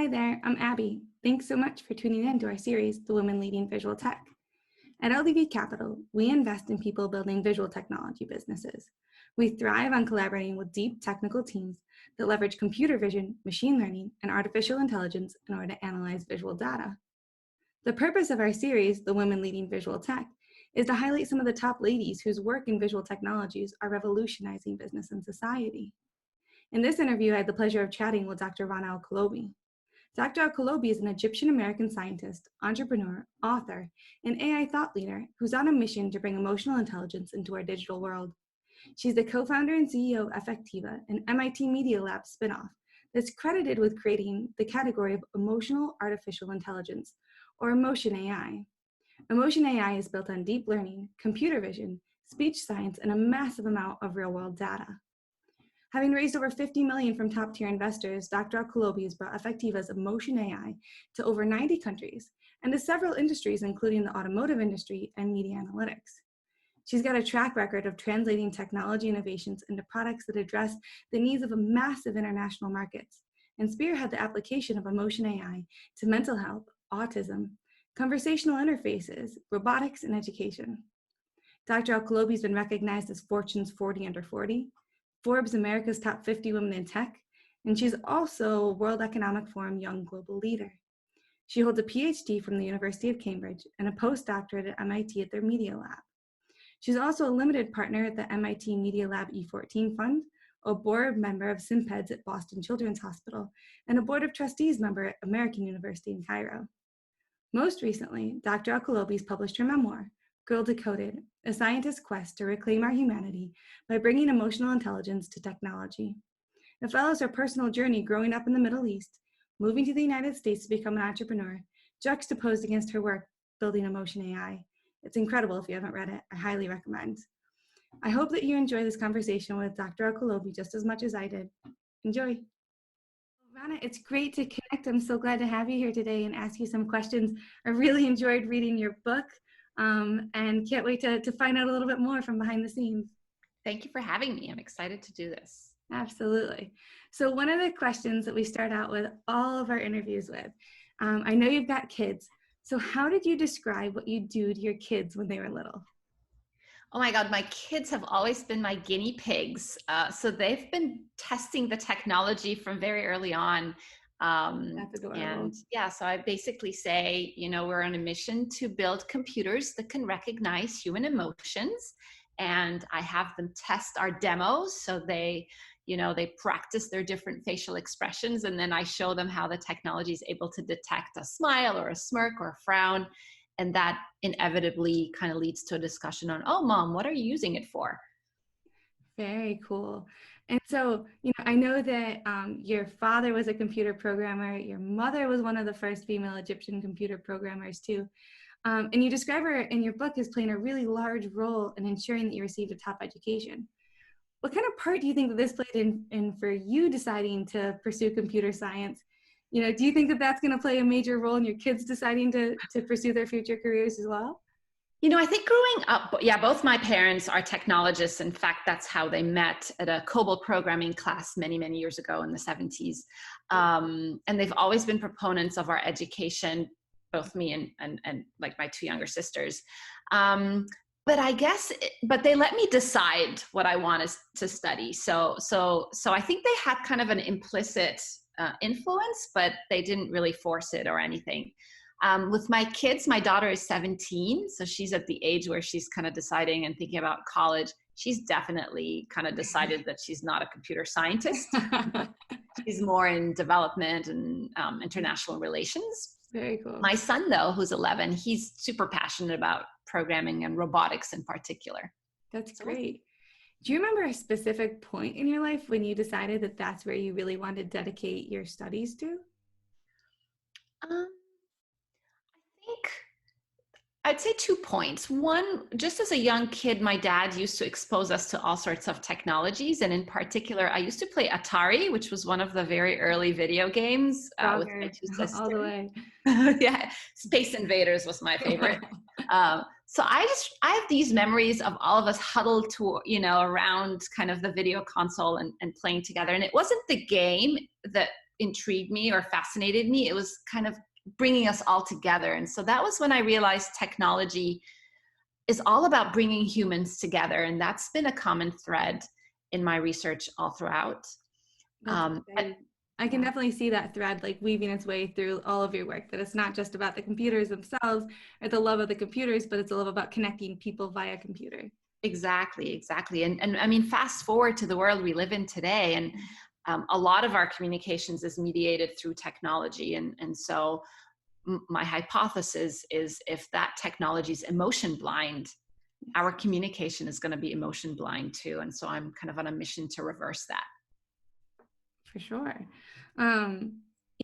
Hi there, I'm Abby. Thanks so much for tuning in to our series, The Women Leading Visual Tech. At LDV Capital, we invest in people building visual technology businesses. We thrive on collaborating with deep technical teams that leverage computer vision, machine learning, and artificial intelligence in order to analyze visual data. The purpose of our series, The Women Leading Visual Tech, is to highlight some of the top ladies whose work in visual technologies are revolutionizing business and society. In this interview, I had the pleasure of chatting with Dr. Rana el Kaliouby. Dr. el Kaliouby is an Egyptian-American scientist, entrepreneur, author, and AI thought leader who's on a mission to bring emotional intelligence into our digital world. She's the co-founder and CEO of Affectiva, an MIT Media Lab spinoff that's credited with creating the category of emotional artificial intelligence, or emotion AI. Emotion AI is built on deep learning, computer vision, speech science, and a massive amount of real-world data. Having raised over $50 million from top-tier investors, Dr. el Kaliouby has brought Affectiva's emotion AI to over 90 countries and to several industries, including the automotive industry and media analytics. She's got a track record of translating technology innovations into products that address the needs of massive international markets and spearhead the application of emotion AI to mental health, autism, conversational interfaces, robotics, and education. Dr. el Kaliouby has been recognized as Fortune's 40 Under 40, Forbes America's Top 50 Women in Tech, and she's also World Economic Forum Young Global Leader. She holds a PhD from the University of Cambridge and a postdoctorate at MIT at their Media Lab. She's also a limited partner at the MIT Media Lab E14 Fund, a board member of SIMPEDS at Boston Children's Hospital, and a board of trustees member at American University in Cairo. Most recently, Dr. el Kaliouby has published her memoir, Girl Decoded, a scientist's quest to reclaim our humanity by bringing emotional intelligence to technology. It follows her personal journey growing up in the Middle East, moving to the United States to become an entrepreneur, juxtaposed against her work building emotion AI. It's incredible. If you haven't read it, I highly recommend. I hope that you enjoy this conversation with Dr. el Kaliouby just as much as I did. Enjoy. Rana, it's great to connect. I'm so glad to have you here today and ask you some questions. I really enjoyed reading your book. And can't wait to find out a little bit more from behind the scenes. Thank you for having me. I'm excited to do this. Absolutely. So one of the questions that we start out with all of our interviews with, I know you've got kids. So how did you describe what you do to your kids when they were little? Oh my God, my kids have always been my guinea pigs. So they've been testing the technology from very early on. That's adorable. And yeah, so I basically say, we're on a mission to build computers that can recognize human emotions. And I have them test our demos. So they practice their different facial expressions. And then I show them how the technology is able to detect a smile or a smirk or a frown. And that inevitably kind of leads to a discussion on, oh, Mom, what are you using it for? Very cool. And so, I know that your father was a computer programmer. Your mother was one of the first female Egyptian computer programmers too. And you describe her in your book as playing a really large role in ensuring that you received a top education. What kind of part do you think that this played in for you deciding to pursue computer science? Do you think that that's going to play a major role in your kids deciding to pursue their future careers as well? I think growing up, both my parents are technologists. In fact, that's how they met at a COBOL programming class many, many years ago in the 70s. And they've always been proponents of our education, both me and like my two younger sisters. But but they let me decide what I wanted to study. So I think they had kind of an implicit influence, but they didn't really force it or anything. With my kids, my daughter is 17, so she's at the age where she's kind of deciding and thinking about college. She's definitely kind of decided that she's not a computer scientist. She's more in development and international relations. Very cool. My son, though, who's 11, he's super passionate about programming and robotics in particular. That's great. Do you remember a specific point in your life when you decided that that's where you really wanted to dedicate your studies to? I'd say 2 points. One, just as a young kid, my dad used to expose us to all sorts of technologies. And in particular, I used to play Atari, which was one of the very early video games with my two sisters. All the way. Yeah, Space Invaders was my favorite. So I have these memories of all of us huddled around kind of the video console and playing together. And it wasn't the game that intrigued me or fascinated me. It was kind of bringing us all together. And so that was when I realized technology is all about bringing humans together. And that's been a common thread in my research all throughout. I can definitely see that thread like weaving its way through all of your work, that it's not just about the computers themselves or the love of the computers, but it's a love about connecting people via computer. Exactly. And I mean, fast forward to the world we live in today, and a lot of our communications is mediated through technology. And so my hypothesis is if that technology is emotion blind, our communication is going to be emotion blind too. And so I'm kind of on a mission to reverse that. For sure.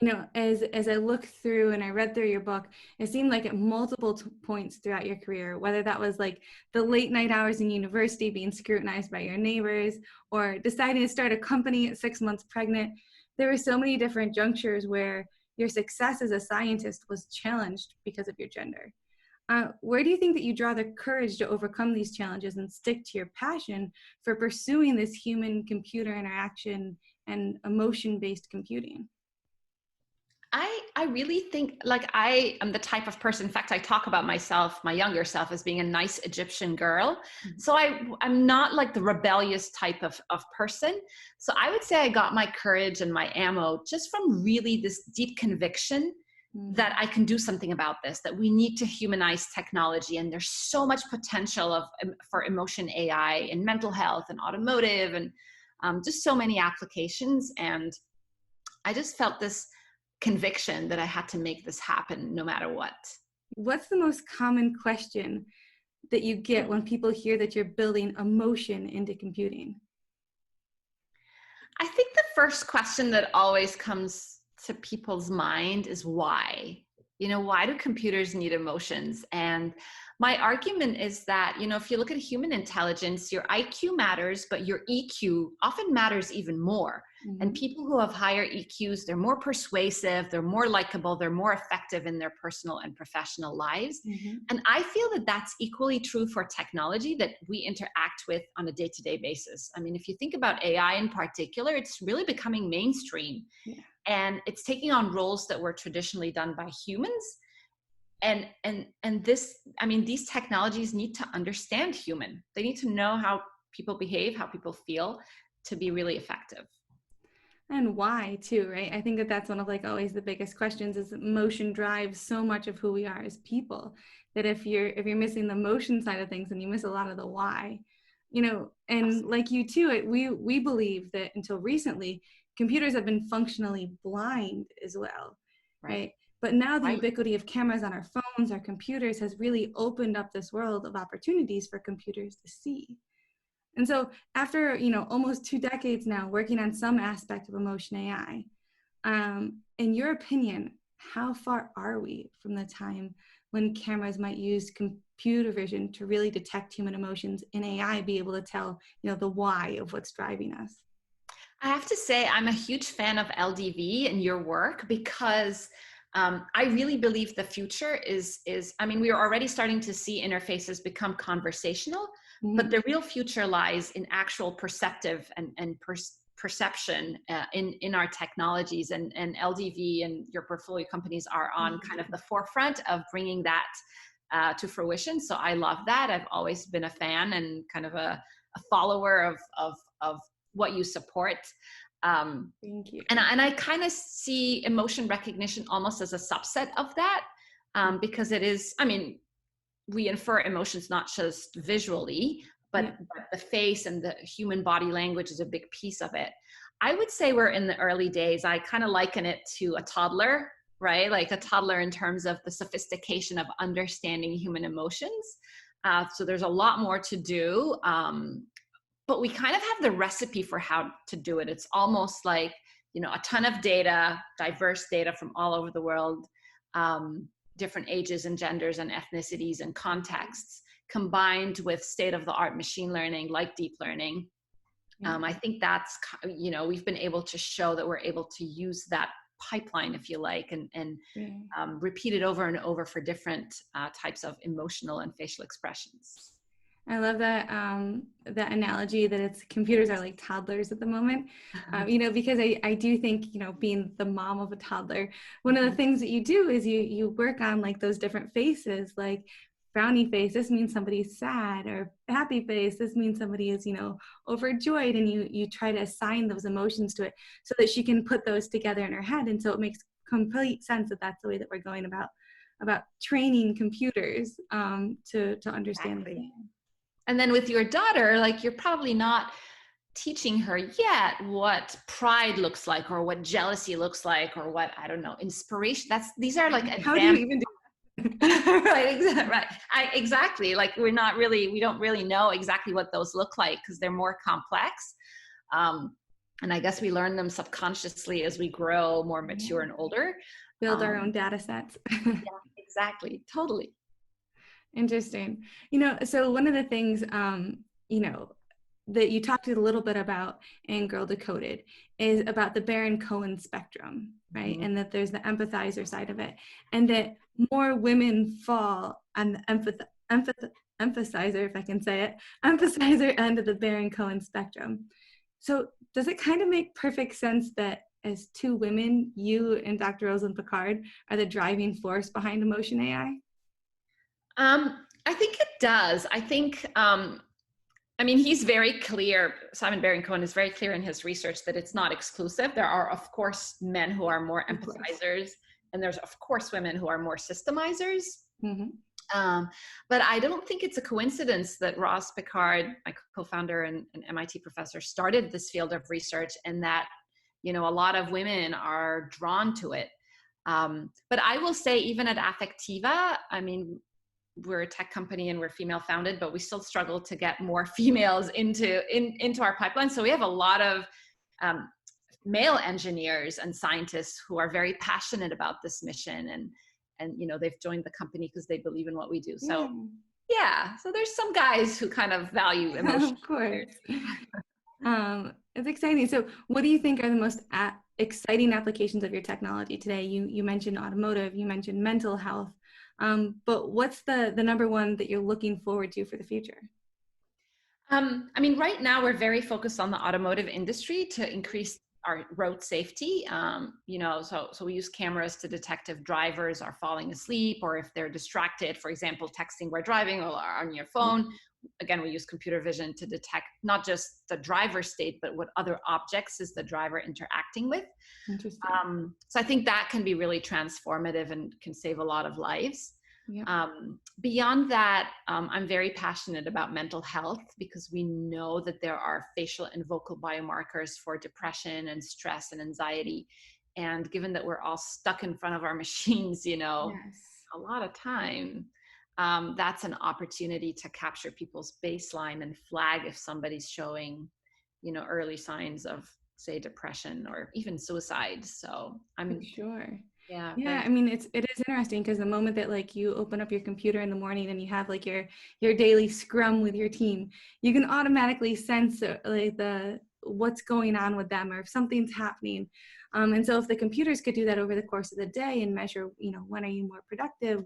You know, as I look through and I read through your book, it seemed like at multiple points throughout your career, whether that was like the late night hours in university being scrutinized by your neighbors, or deciding to start a company at 6 months pregnant, there were so many different junctures where your success as a scientist was challenged because of your gender. Where do you think that you draw the courage to overcome these challenges and stick to your passion for pursuing this human-computer interaction and emotion-based computing? I really think, like, I am the type of person, in fact, I talk about myself, my younger self, as being a nice Egyptian girl. Mm-hmm. So I'm not like the rebellious type of person. So I would say I got my courage and my ammo just from really this deep conviction that I can do something about this, that we need to humanize technology. And there's so much potential for emotion AI in mental health and automotive and just so many applications. And I just felt this conviction that I had to make this happen no matter what. What's the most common question that you get when people hear that you're building emotion into computing? I think the first question that always comes to people's mind is why? You know, why do computers need emotions? And my argument is that, you know, if you look at human intelligence, your IQ matters, but your EQ often matters even more. Mm-hmm. And people who have higher EQs, they're more persuasive, they're more likable, they're more effective in their personal and professional lives. Mm-hmm. And I feel that that's equally true for technology that we interact with on a day-to-day basis. I mean, if you think about AI in particular, it's really becoming mainstream. Yeah. And it's taking on roles that were traditionally done by humans. And this, I mean, these technologies need to understand human. They need to know how people behave, how people feel to be really effective. And why too, right? I think that that's one of like always the biggest questions is emotion drives so much of who we are as people, that if you're missing the emotion side of things, then you miss a lot of the why, you know. And like you too, we believe that until recently, computers have been functionally blind as well, right? But now the ubiquity of cameras on our phones, our computers, has really opened up this world of opportunities for computers to see. And so after, you know, almost 2 decades now working on some aspect of emotion AI, in your opinion, how far are we from the time when cameras might use computer vision to really detect human emotions and AI be able to tell, you know, the why of what's driving us? I have to say I'm a huge fan of LDV and your work because I really believe the future is, I mean, we are already starting to see interfaces become conversational, mm-hmm. but the real future lies in actual perceptive and perception in our technologies, and LDV and your portfolio companies are on kind of the forefront of bringing that to fruition. So I love that. I've always been a fan and kind of a follower of what you support. Thank you. And I kind of see emotion recognition almost as a subset of that, because it is, I mean, we infer emotions not just visually, but the face and the human body language is a big piece of it. I would say we're in the early days. I kind of liken it to a toddler, right? Like a toddler in terms of the sophistication of understanding human emotions. So there's a lot more to do. But we kind of have the recipe for how to do it. It's almost like, you know, a ton of data, diverse data from all over the world, different ages and genders and ethnicities and contexts, combined with state-of-the-art machine learning like deep learning. I think that's, you know, we've been able to show that we're able to use that pipeline, if you like, and repeat it over and over for different types of emotional and facial expressions. I love that that analogy that it's computers are like toddlers at the moment. Because I do think, being the mom of a toddler, one of the things that you do is you work on like those different faces, like frowny face, this means somebody's sad, or happy face, this means somebody is, overjoyed, and you try to assign those emotions to it so that she can put those together in her head. And so it makes complete sense that that's the way that we're going about training computers to understand. Exactly. And then with your daughter, like you're probably not teaching her yet what pride looks like, or what jealousy looks like, or what, I don't know, inspiration. These are like advanced. How do you even do right, exactly. Like we don't really know exactly what those look like because they're more complex. And I guess we learn them subconsciously as we grow more mature and older. Build our own data sets. Yeah, exactly. Totally. Interesting. So one of the things, that you talked a little bit about in Girl Decoded is about the Baron-Cohen spectrum, right? Mm-hmm. And that there's the empathizer side of it, and that more women fall on the emphasizer, if I can say it, emphasizer end of the Baron-Cohen spectrum. So does it kind of make perfect sense that as two women, you and Dr. Rosalind Picard are the driving force behind emotion AI? I think it does. I think, he's very clear. Simon Baron-Cohen is very clear in his research that it's not exclusive. There are, of course, men who are more empathizers, and there's, of course, women who are more systemizers. Mm-hmm. But I don't think it's a coincidence that Ross Picard, my co-founder and MIT professor, started this field of research, and that, a lot of women are drawn to it. But I will say, even at Affectiva, we're a tech company and we're female founded, but we still struggle to get more females into our pipeline. So we have a lot of male engineers and scientists who are very passionate about this mission, and they've joined the company because they believe in what we do. So so there's some guys who kind of value emotion. Of course. It's exciting. So what do you think are the most exciting applications of your technology today? You mentioned automotive, you mentioned mental health. But what's the number one that you're looking forward to for the future? Right now we're very focused on the automotive industry to increase our road safety. So we use cameras to detect if drivers are falling asleep or if they're distracted, for example, texting while driving or on your phone. Again, we use computer vision to detect not just the driver's state, but what other objects is the driver interacting with. Interesting. So I think that can be really transformative and can save a lot of lives. Yeah. Beyond that, I'm very passionate about mental health because we know that there are facial and vocal biomarkers for depression and stress and anxiety. And given that we're all stuck in front of our machines, Yes. a lot of time, that's an opportunity to capture people's baseline and flag if somebody's showing, early signs of, say, depression or even suicide. So I'm sure. Yeah. It is interesting because the moment that like you open up your computer in the morning and you have like your daily scrum with your team, you can automatically sense like what's going on with them or if something's happening. And so if the computers could do that over the course of the day and measure, when are you more productive?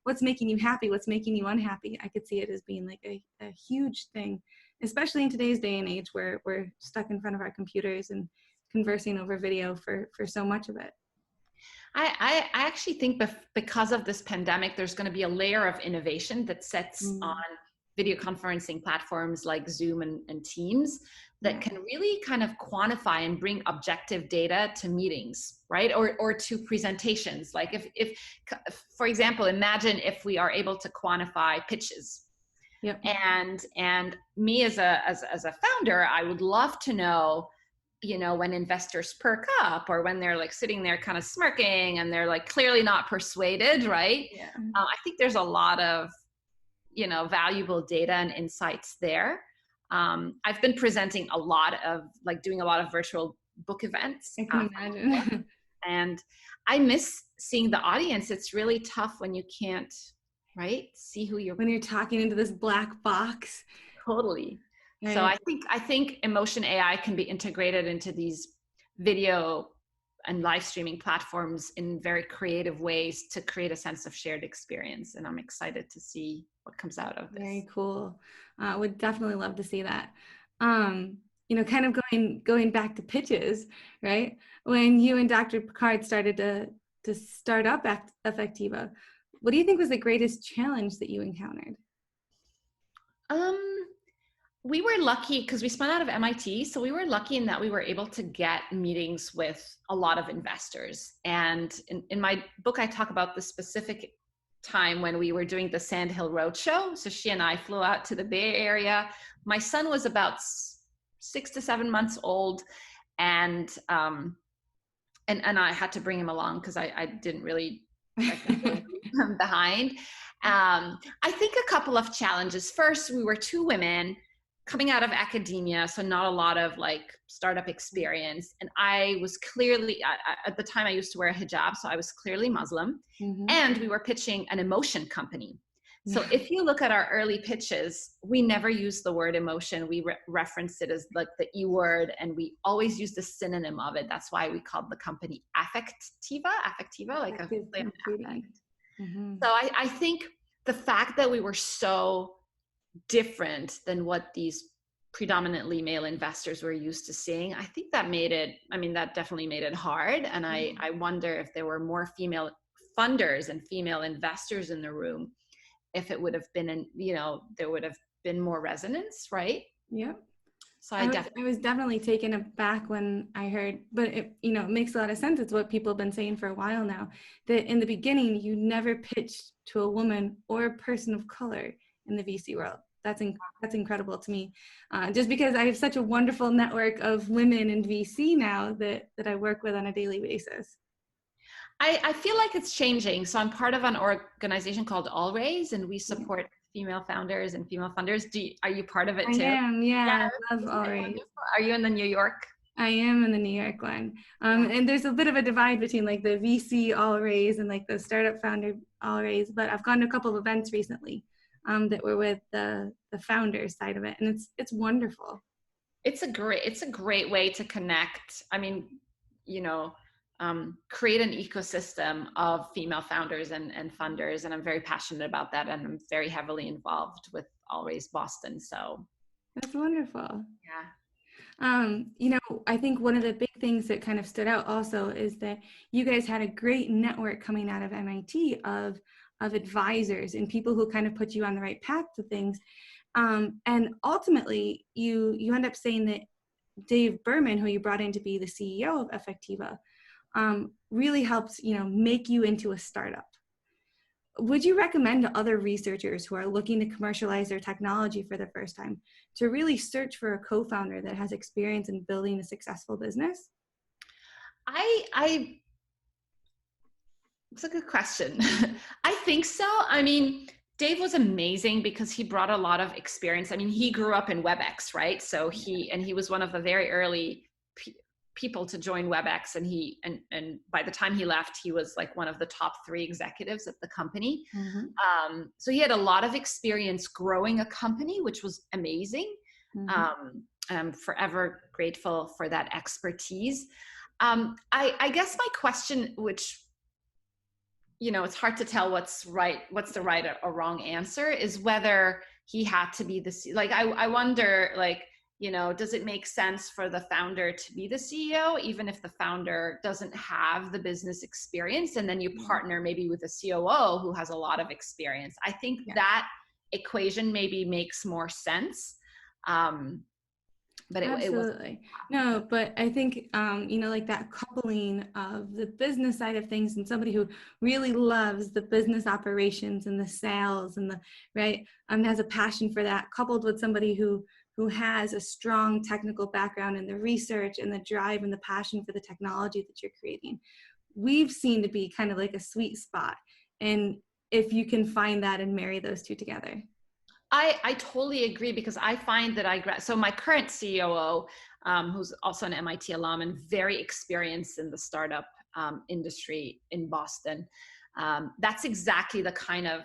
What's making you happy? What's making you unhappy? I could see it as being like a huge thing, especially in today's day and age where we're stuck in front of our computers and conversing over video for so much of it. I actually think because of this pandemic, there's going to be a layer of innovation that sets on video conferencing platforms like Zoom and Teams that can really kind of quantify and bring objective data to meetings, right? Or to presentations. Like if for example, imagine if we are able to quantify pitches. Yep. And me as a founder, I would love to know, when investors perk up or when they're like sitting there kind of smirking and they're like clearly not persuaded, right? Yeah. I think there's a lot of, valuable data and insights there. I've been presenting a lot of doing a lot of virtual book events. I can imagine. And I miss seeing the audience. It's really tough when you can't, right, see when you're talking into this black box. Totally. Right. So I think emotion AI can be integrated into these video and live streaming platforms in very creative ways to create a sense of shared experience. And I'm excited to see what comes out of this. Very cool. Would definitely love to see that. Kind of going back to pitches, right? When you and Dr. Picard started to start up Affectiva, what do you think was the greatest challenge that you encountered? We were lucky because we spun out of MIT. So we were lucky in that we were able to get meetings with a lot of investors. And in my book, I talk about the specific time when we were doing the Sand Hill Roadshow. So she and I flew out to the Bay Area. My son was about 6 to 7 months old. And I had to bring him along because I didn't really leave him behind. I think a couple of challenges. First, we were two women coming out of academia, so not a lot of like startup experience. And I was clearly, at the time I used to wear a hijab, so I was clearly Muslim. Mm-hmm. And we were pitching an emotion company. So if you look at our early pitches, we never used the word emotion. We referenced it as like the E word, and we always used a synonym of it. That's why we called the company Affectiva, like a play on affect. Mm-hmm. So I think the fact that we were so different than what these predominantly male investors were used to seeing, I think that made it, that definitely made it hard. And I wonder if there were more female funders and female investors in the room, if it would have been, there would have been more resonance, right? Yeah. So I was definitely taken aback when I heard, but it makes a lot of sense. It's what people have been saying for a while now, that in the beginning, you never pitched to a woman or a person of color in the VC world. That's incredible to me. Just because I have such a wonderful network of women in VC now that I work with on a daily basis. I feel like it's changing. So I'm part of an organization called AllRaise, and we support female founders and female funders. Are you part of it too? I am, yeah. I love AllRaise. Are you in the New York? I am in the New York one. And there's a bit of a divide between like the VC AllRaise and like the startup founder AllRaise, but I've gone to a couple of events recently that were with the founder side of it, and it's wonderful. It's a great way to connect. Create an ecosystem of female founders and funders, and I'm very passionate about that, and I'm very heavily involved with AllRaise Boston. So that's wonderful. Yeah. I think one of the big things that kind of stood out also is that you guys had a great network coming out of MIT of advisors and people who kind of put you on the right path to things. And ultimately, you end up saying that Dave Berman, who you brought in to be the CEO of Affectiva, really helps, make you into a startup. Would you recommend to other researchers who are looking to commercialize their technology for the first time to really search for a co-founder that has experience in building a successful business? It's a good question. I think so. Dave was amazing because he brought a lot of experience. He grew up in WebEx, right? So he was one of the very early people to join WebEx, and by the time he left, he was like one of the top 3 executives at the company. Mm-hmm. So he had a lot of experience growing a company, which was amazing. Mm-hmm. And I'm forever grateful for that expertise. I guess my question, which it's hard to tell what's the right or wrong answer, is whether he had to be I wonder, does it make sense for the founder to be the CEO, even if the founder doesn't have the business experience, and then you partner maybe with a COO who has a lot of experience? I think that equation maybe makes more sense. But absolutely. No, but I think, like that coupling of the business side of things and somebody who really loves the business operations and the sales and has a passion for that, coupled with somebody who has a strong technical background in the research and the drive and the passion for the technology that you're creating, we've seen to be kind of like a sweet spot. And if you can find that and marry those two together. I totally agree, because I find that so my current COO, who's also an MIT alum and very experienced in the startup industry in Boston, that's exactly the kind of,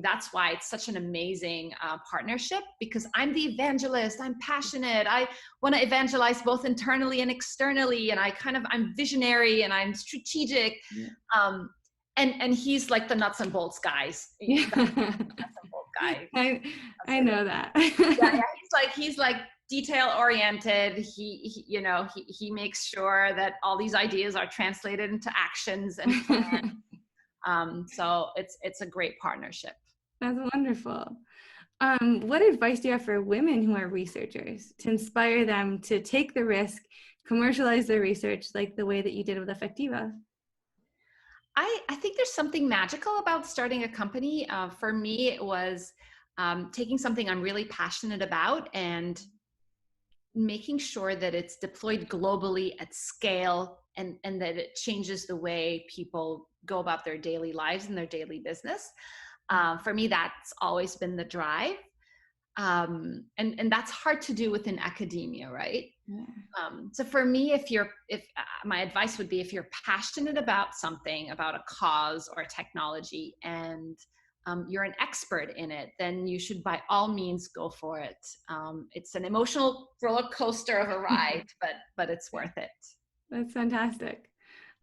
that's why it's such an amazing partnership, because I'm the evangelist, I'm passionate, I want to evangelize both internally and externally, and I'm visionary and I'm strategic. Yeah. And he's like the nuts and bolts guys. guy. I know that. Yeah, he's like detail oriented. He makes sure that all these ideas are translated into actions and plans. So it's a great partnership. That's wonderful. What advice do you have for women who are researchers to inspire them to take the risk, commercialize their research like the way that you did with Affectiva? I think there's something magical about starting a company. For me, it was taking something I'm really passionate about and making sure that it's deployed globally at scale and that it changes the way people go about their daily lives and their daily business. For me, that's always been the drive. And that's hard to do within academia, right? Yeah. So for me, if my advice would be, if you're passionate about something, about a cause or a technology, and you're an expert in it, then you should by all means go for it. It's an emotional roller coaster of a ride, but it's worth it. That's fantastic.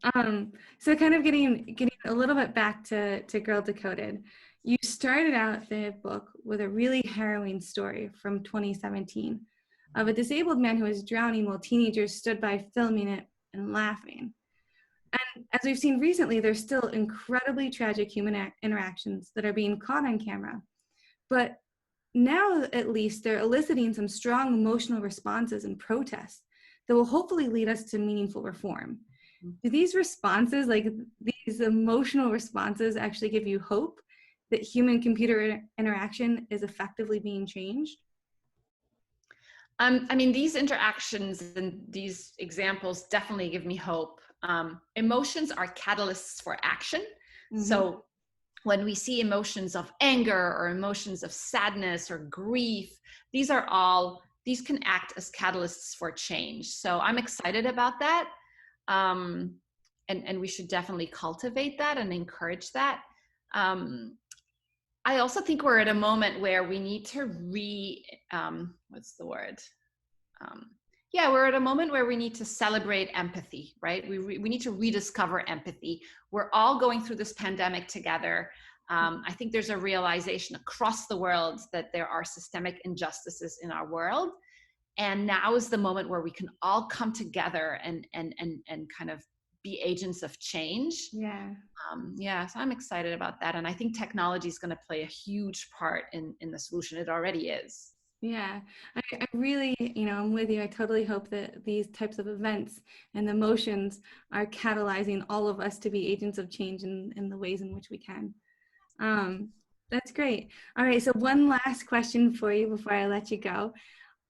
So kind of getting a little bit back to Girl Decoded, you started out the book with a really harrowing story from 2017 of a disabled man who was drowning while teenagers stood by filming it and laughing. And as we've seen recently, there's still incredibly tragic human interactions that are being caught on camera. But now, at least, they're eliciting some strong emotional responses and protests that will hopefully lead us to meaningful reform. Do these responses, like these emotional responses, actually give you hope that human-computer interaction is effectively being changed? I mean, these interactions and these examples definitely give me hope. Emotions are catalysts for action. Mm-hmm. So when we see emotions of anger or emotions of sadness or grief, these can act as catalysts for change. So I'm excited about that. And we should definitely cultivate that and encourage that. I also think we're at a moment where we need to we're at a moment where we need to celebrate empathy, right? We need to rediscover empathy. We're all going through this pandemic together. I think there's a realization across the world that there are systemic injustices in our world. And now is the moment where we can all come together and kind of be agents of change. So I'm excited about that. And I think technology is going to play a huge part in the solution. It already is. Yeah, I really, I'm with you. I totally hope that these types of events and emotions are catalyzing all of us to be agents of change in the ways in which we can. That's great. All right, so one last question for you before I let you go.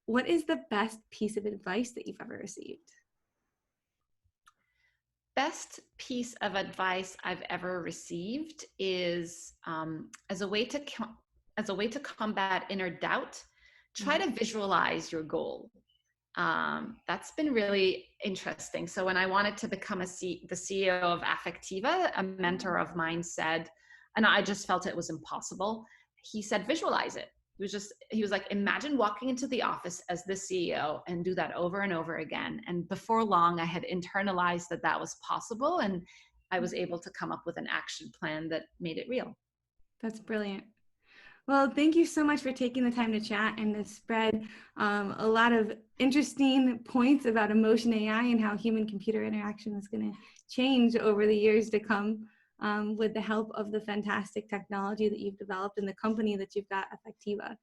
What is the best piece of advice that you've ever received? Best piece of advice I've ever received is as a way to combat inner doubt, try to visualize your goal. That's been really interesting. So when I wanted to become the CEO of Affectiva, a mentor of mine said, and I just felt it was impossible. He said, visualize it. He was like, imagine walking into the office as the CEO and do that over and over again. And before long, I had internalized that was possible. And I was able to come up with an action plan that made it real. That's brilliant. Well, thank you so much for taking the time to chat and to spread a lot of interesting points about emotion AI and how human-computer interaction is going to change over the years to come with the help of the fantastic technology that you've developed and the company that you've got, Affectiva.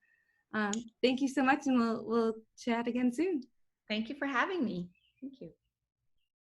Thank you so much, and we'll chat again soon. Thank you for having me. Thank you.